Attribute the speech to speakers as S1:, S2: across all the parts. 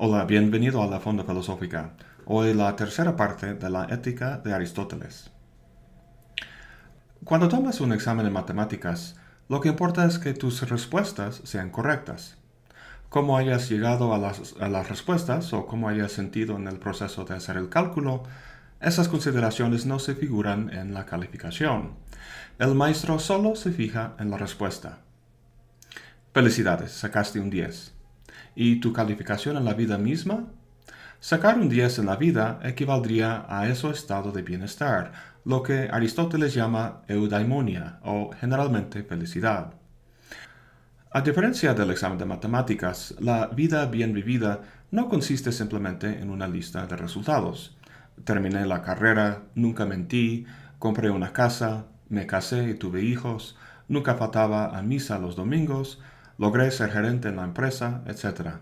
S1: Hola, bienvenido a la Fonda Filosófica. Hoy la tercera parte de la Ética de Aristóteles. Cuando tomas un examen de matemáticas, lo que importa es que tus respuestas sean correctas. Cómo hayas llegado a las respuestas o cómo hayas sentido en el proceso de hacer el cálculo, esas consideraciones no se figuran en la calificación. El maestro solo se fija en la respuesta. Felicidades, sacaste un 10. ¿Y tu calificación en la vida misma? Sacar un 10 en la vida equivaldría a ese estado de bienestar, lo que Aristóteles llama eudaimonia o generalmente felicidad. A diferencia del examen de matemáticas, la vida bien vivida no consiste simplemente en una lista de resultados. Terminé la carrera, nunca mentí, compré una casa, me casé y tuve hijos, nunca faltaba a misa los domingos, logré ser gerente en la empresa, etc.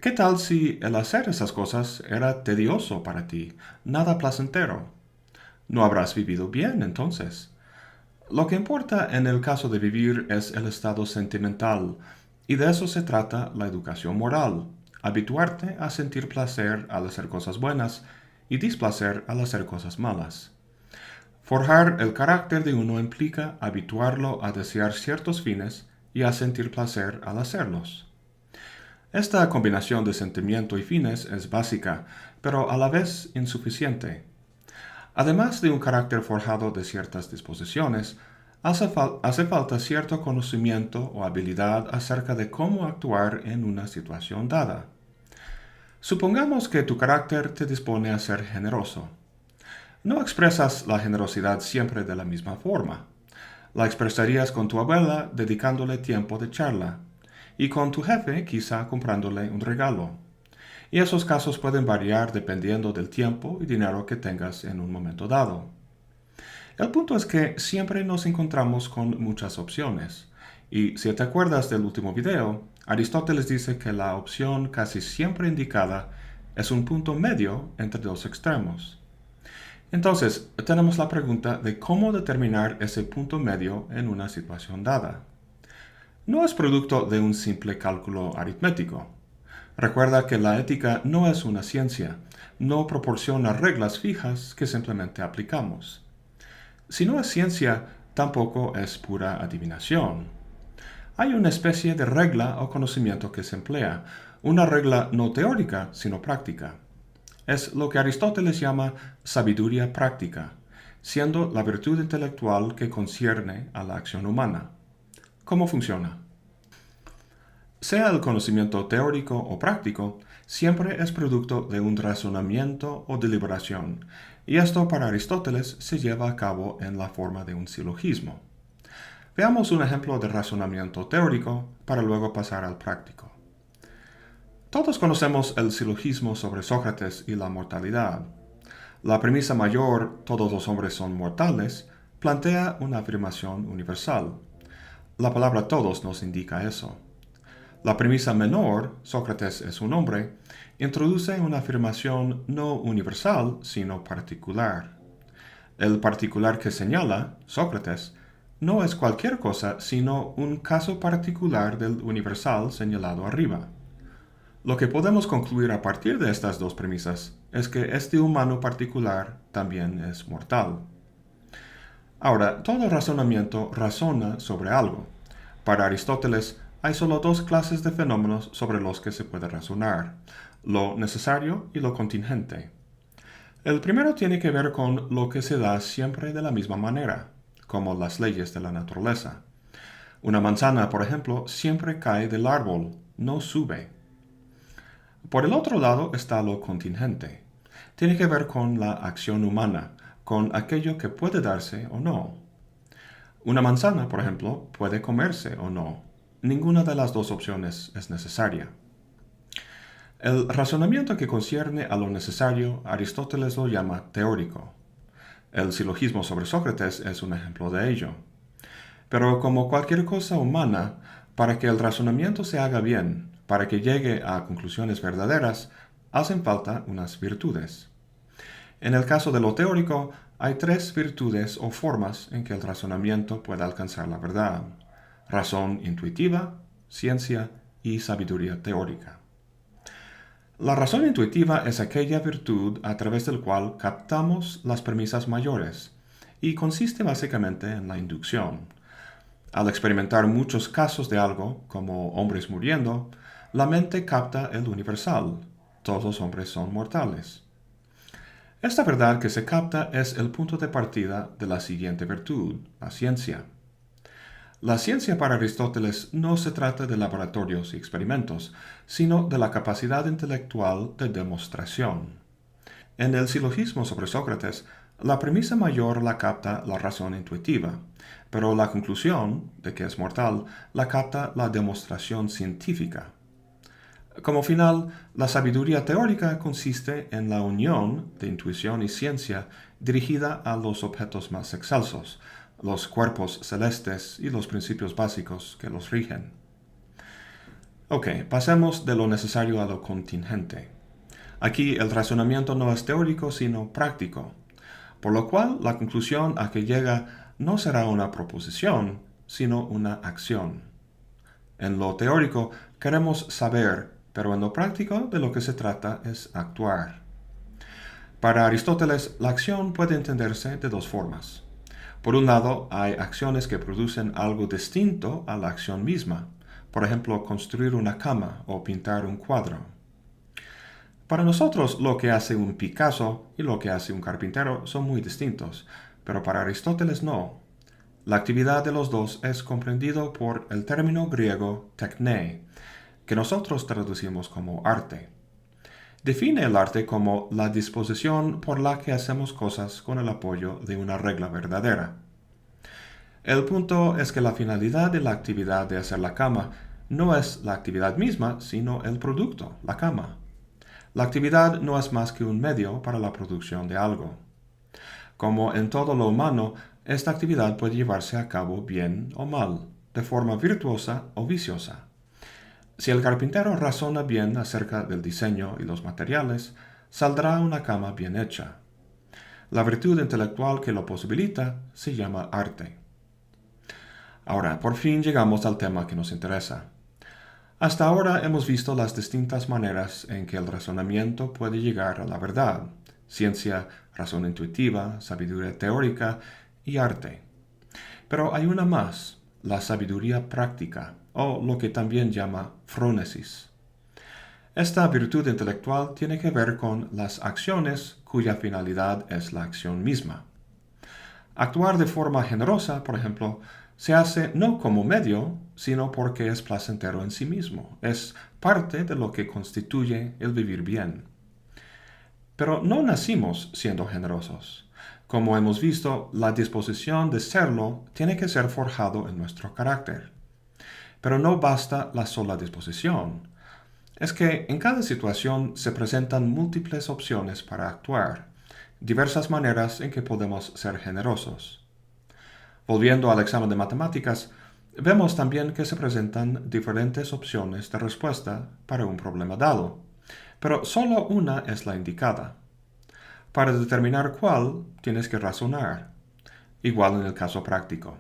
S1: ¿Qué tal si el hacer esas cosas era tedioso para ti, nada placentero? No habrás vivido bien entonces. Lo que importa en el caso de vivir es el estado sentimental, y de eso se trata la educación moral, habituarte a sentir placer al hacer cosas buenas y displacer al hacer cosas malas. Forjar el carácter de uno implica habituarlo a desear ciertos fines y a sentir placer al hacerlos. Esta combinación de sentimiento y fines es básica, pero a la vez insuficiente. Además de un carácter forjado de ciertas disposiciones, hace falta cierto conocimiento o habilidad acerca de cómo actuar en una situación dada. Supongamos que tu carácter te dispone a ser generoso. No expresas la generosidad siempre de la misma forma. La expresarías con tu abuela dedicándole tiempo de charla, y con tu jefe quizá comprándole un regalo. Y esos casos pueden variar dependiendo del tiempo y dinero que tengas en un momento dado. El punto es que siempre nos encontramos con muchas opciones. Y si te acuerdas del último video, Aristóteles dice que la opción casi siempre indicada es un punto medio entre dos extremos. Entonces, tenemos la pregunta de cómo determinar ese punto medio en una situación dada. No es producto de un simple cálculo aritmético. Recuerda que la ética no es una ciencia, no proporciona reglas fijas que simplemente aplicamos. Si no es ciencia, tampoco es pura adivinación. Hay una especie de regla o conocimiento que se emplea, una regla no teórica, sino práctica. Es lo que Aristóteles llama sabiduría práctica, siendo la virtud intelectual que concierne a la acción humana. ¿Cómo funciona? Sea el conocimiento teórico o práctico, siempre es producto de un razonamiento o deliberación, y esto para Aristóteles se lleva a cabo en la forma de un silogismo. Veamos un ejemplo de razonamiento teórico para luego pasar al práctico. Todos conocemos el silogismo sobre Sócrates y la mortalidad. La premisa mayor, todos los hombres son mortales, plantea una afirmación universal. La palabra todos nos indica eso. La premisa menor, Sócrates es un hombre, introduce una afirmación no universal, sino particular. El particular que señala, Sócrates, no es cualquier cosa, sino un caso particular del universal señalado arriba. Lo que podemos concluir a partir de estas dos premisas es que este humano particular también es mortal. Ahora, todo razonamiento razona sobre algo. Para Aristóteles, hay solo dos clases de fenómenos sobre los que se puede razonar, lo necesario y lo contingente. El primero tiene que ver con lo que se da siempre de la misma manera, como las leyes de la naturaleza. Una manzana, por ejemplo, siempre cae del árbol, no sube. Por el otro lado está lo contingente. Tiene que ver con la acción humana, con aquello que puede darse o no. Una manzana, por ejemplo, puede comerse o no. Ninguna de las dos opciones es necesaria. El razonamiento que concierne a lo necesario, Aristóteles lo llama teórico. El silogismo sobre Sócrates es un ejemplo de ello. Pero como cualquier cosa humana, para que el razonamiento se haga bien, para que llegue a conclusiones verdaderas, hacen falta unas virtudes. En el caso de lo teórico, hay tres virtudes o formas en que el razonamiento puede alcanzar la verdad: razón intuitiva, ciencia y sabiduría teórica. La razón intuitiva es aquella virtud a través del cual captamos las premisas mayores y consiste básicamente en la inducción. Al experimentar muchos casos de algo, como hombres muriendo, la mente capta el universal. Todos los hombres son mortales. Esta verdad que se capta es el punto de partida de la siguiente virtud, la ciencia. La ciencia para Aristóteles no se trata de laboratorios y experimentos, sino de la capacidad intelectual de demostración. En el silogismo sobre Sócrates, la premisa mayor la capta la razón intuitiva, pero la conclusión, de que es mortal, la capta la demostración científica. Como final, la sabiduría teórica consiste en la unión de intuición y ciencia dirigida a los objetos más excelsos, los cuerpos celestes y los principios básicos que los rigen. Ok, pasemos de lo necesario a lo contingente. Aquí el razonamiento no es teórico sino práctico, por lo cual la conclusión a que llega no será una proposición, sino una acción. En lo teórico queremos saber, pero en lo práctico de lo que se trata es actuar. Para Aristóteles, la acción puede entenderse de dos formas. Por un lado, hay acciones que producen algo distinto a la acción misma, por ejemplo, construir una cama o pintar un cuadro. Para nosotros, lo que hace un Picasso y lo que hace un carpintero son muy distintos, pero para Aristóteles no. La actividad de los dos es comprendido por el término griego tekné, que nosotros traducimos como arte. Define el arte como la disposición por la que hacemos cosas con el apoyo de una regla verdadera. El punto es que la finalidad de la actividad de hacer la cama no es la actividad misma, sino el producto, la cama. La actividad no es más que un medio para la producción de algo. Como en todo lo humano, esta actividad puede llevarse a cabo bien o mal, de forma virtuosa o viciosa. Si el carpintero razona bien acerca del diseño y los materiales, saldrá una cama bien hecha. La virtud intelectual que lo posibilita se llama arte. Ahora, por fin llegamos al tema que nos interesa. Hasta ahora hemos visto las distintas maneras en que el razonamiento puede llegar a la verdad: ciencia, razón intuitiva, sabiduría teórica y arte. Pero hay una más, la sabiduría práctica, o lo que también llama frónesis. Esta virtud intelectual tiene que ver con las acciones cuya finalidad es la acción misma. Actuar de forma generosa, por ejemplo, se hace no como medio, sino porque es placentero en sí mismo, es parte de lo que constituye el vivir bien. Pero no nacimos siendo generosos. Como hemos visto, la disposición de serlo tiene que ser forjado en nuestro carácter. Pero no basta la sola disposición. Es que en cada situación se presentan múltiples opciones para actuar, diversas maneras en que podemos ser generosos. Volviendo al examen de matemáticas, vemos también que se presentan diferentes opciones de respuesta para un problema dado, pero solo una es la indicada. Para determinar cuál, tienes que razonar. Igual en el caso práctico.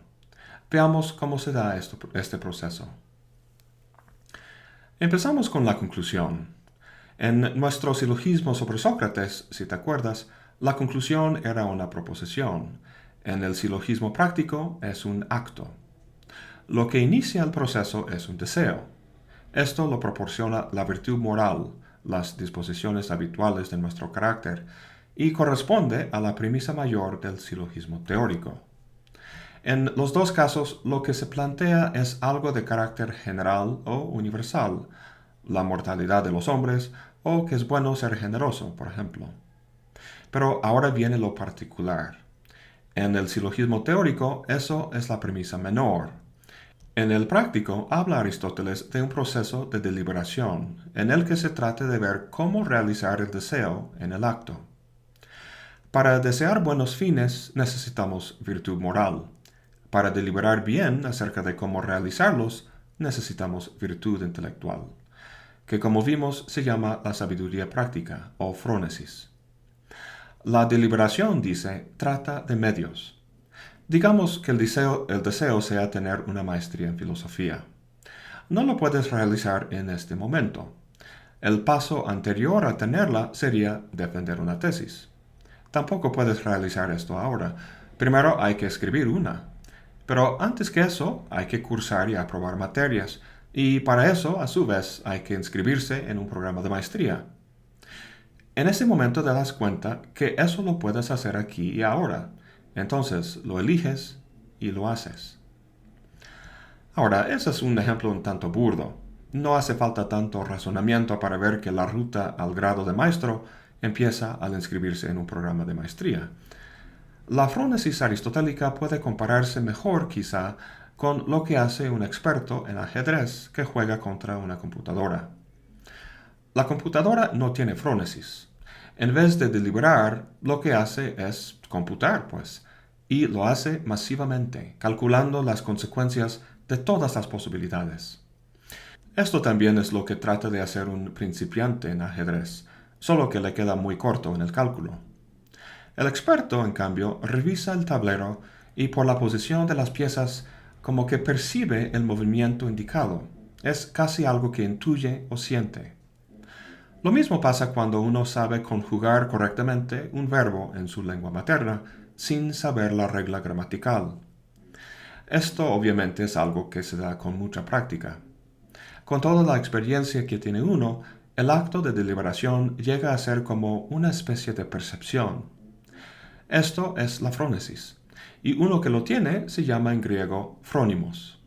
S1: Veamos cómo se da este proceso. Empezamos con la conclusión. En nuestro silogismo sobre Sócrates, si te acuerdas, la conclusión era una proposición. En el silogismo práctico es un acto. Lo que inicia el proceso es un deseo. Esto lo proporciona la virtud moral, las disposiciones habituales de nuestro carácter, y corresponde a la premisa mayor del silogismo teórico. En los dos casos, lo que se plantea es algo de carácter general o universal, la mortalidad de los hombres o que es bueno ser generoso, por ejemplo. Pero ahora viene lo particular. En el silogismo teórico, eso es la premisa menor. En el práctico, habla Aristóteles de un proceso de deliberación, en el que se trata de ver cómo realizar el deseo en el acto. Para desear buenos fines necesitamos virtud moral. Para deliberar bien acerca de cómo realizarlos, necesitamos virtud intelectual, que como vimos se llama la sabiduría práctica o frónesis. La deliberación, dice, trata de medios. Digamos que el deseo sea tener una maestría en filosofía. No lo puedes realizar en este momento. El paso anterior a tenerla sería defender una tesis. Tampoco puedes realizar esto ahora. Primero hay que escribir una. Pero antes que eso, hay que cursar y aprobar materias. Y para eso, a su vez, hay que inscribirse en un programa de maestría. En ese momento te das cuenta que eso lo puedes hacer aquí y ahora. Entonces lo eliges y lo haces. Ahora, ese es un ejemplo un tanto burdo. No hace falta tanto razonamiento para ver que la ruta al grado de maestro empieza al inscribirse en un programa de maestría. La frónesis aristotélica puede compararse mejor, quizá, con lo que hace un experto en ajedrez que juega contra una computadora. La computadora no tiene frónesis. En vez de deliberar, lo que hace es computar, pues, y lo hace masivamente, calculando las consecuencias de todas las posibilidades. Esto también es lo que trata de hacer un principiante en ajedrez, solo que le queda muy corto en el cálculo. El experto, en cambio, revisa el tablero y por la posición de las piezas como que percibe el movimiento indicado. Es casi algo que intuye o siente. Lo mismo pasa cuando uno sabe conjugar correctamente un verbo en su lengua materna sin saber la regla gramatical. Esto obviamente es algo que se da con mucha práctica. Con toda la experiencia que tiene uno, el acto de deliberación llega a ser como una especie de percepción. Esto es la frónesis, y uno que lo tiene se llama en griego frónimos.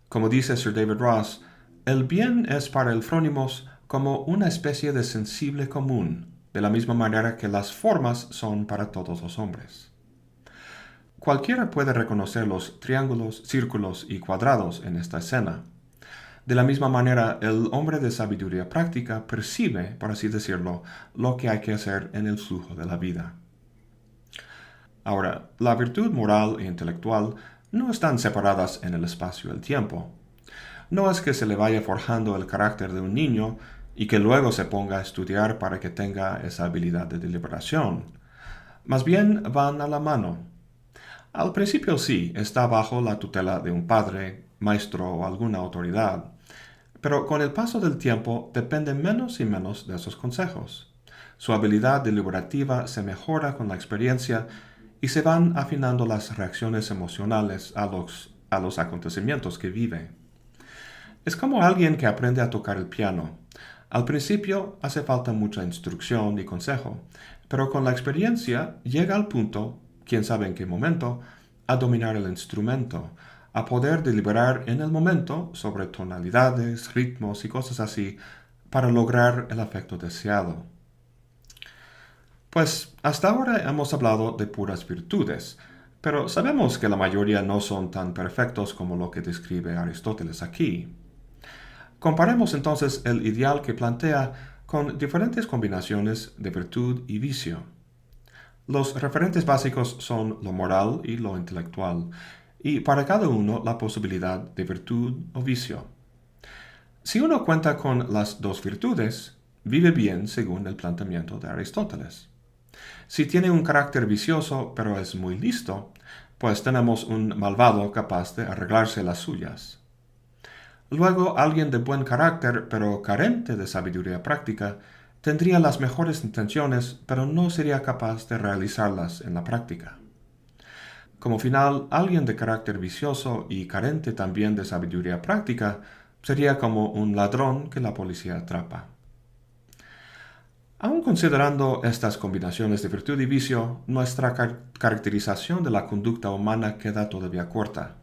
S1: Como dice Sir David Ross, el bien es para el frónimos como una especie de sensible común, de la misma manera que las formas son para todos los hombres. Cualquiera puede reconocer los triángulos, círculos y cuadrados en esta escena. De la misma manera, el hombre de sabiduría práctica percibe, por así decirlo, lo que hay que hacer en el flujo de la vida. Ahora, la virtud moral e intelectual no están separadas en el espacio y el tiempo. No es que se le vaya forjando el carácter de un niño y que luego se ponga a estudiar para que tenga esa habilidad de deliberación. Más bien van a la mano. Al principio sí, está bajo la tutela de un padre, maestro o alguna autoridad, pero con el paso del tiempo depende menos y menos de esos consejos. Su habilidad deliberativa se mejora con la experiencia y se van afinando las reacciones emocionales a los acontecimientos que vive. Es como alguien que aprende a tocar el piano. Al principio hace falta mucha instrucción y consejo, pero con la experiencia llega al punto, quién sabe en qué momento, a dominar el instrumento, a poder deliberar en el momento sobre tonalidades, ritmos y cosas así para lograr el efecto deseado. Pues hasta ahora hemos hablado de puras virtudes, pero sabemos que la mayoría no son tan perfectos como lo que describe Aristóteles aquí. Comparemos entonces el ideal que plantea con diferentes combinaciones de virtud y vicio. Los referentes básicos son lo moral y lo intelectual, y para cada uno la posibilidad de virtud o vicio. Si uno cuenta con las dos virtudes, vive bien según el planteamiento de Aristóteles. Si tiene un carácter vicioso pero es muy listo, pues tenemos un malvado capaz de arreglarse las suyas. Luego, alguien de buen carácter pero carente de sabiduría práctica tendría las mejores intenciones pero no sería capaz de realizarlas en la práctica. Como final, alguien de carácter vicioso y carente también de sabiduría práctica sería como un ladrón que la policía atrapa. Aun considerando estas combinaciones de virtud y vicio, nuestra caracterización de la conducta humana queda todavía corta.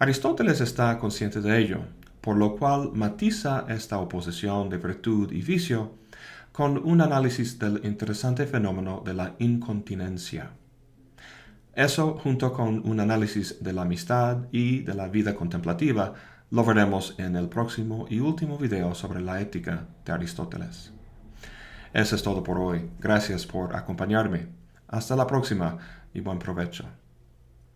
S1: Aristóteles está consciente de ello, por lo cual matiza esta oposición de virtud y vicio con un análisis del interesante fenómeno de la incontinencia. Eso, junto con un análisis de la amistad y de la vida contemplativa, lo veremos en el próximo y último video sobre la ética de Aristóteles. Eso es todo por hoy. Gracias por acompañarme. Hasta la próxima y buen provecho.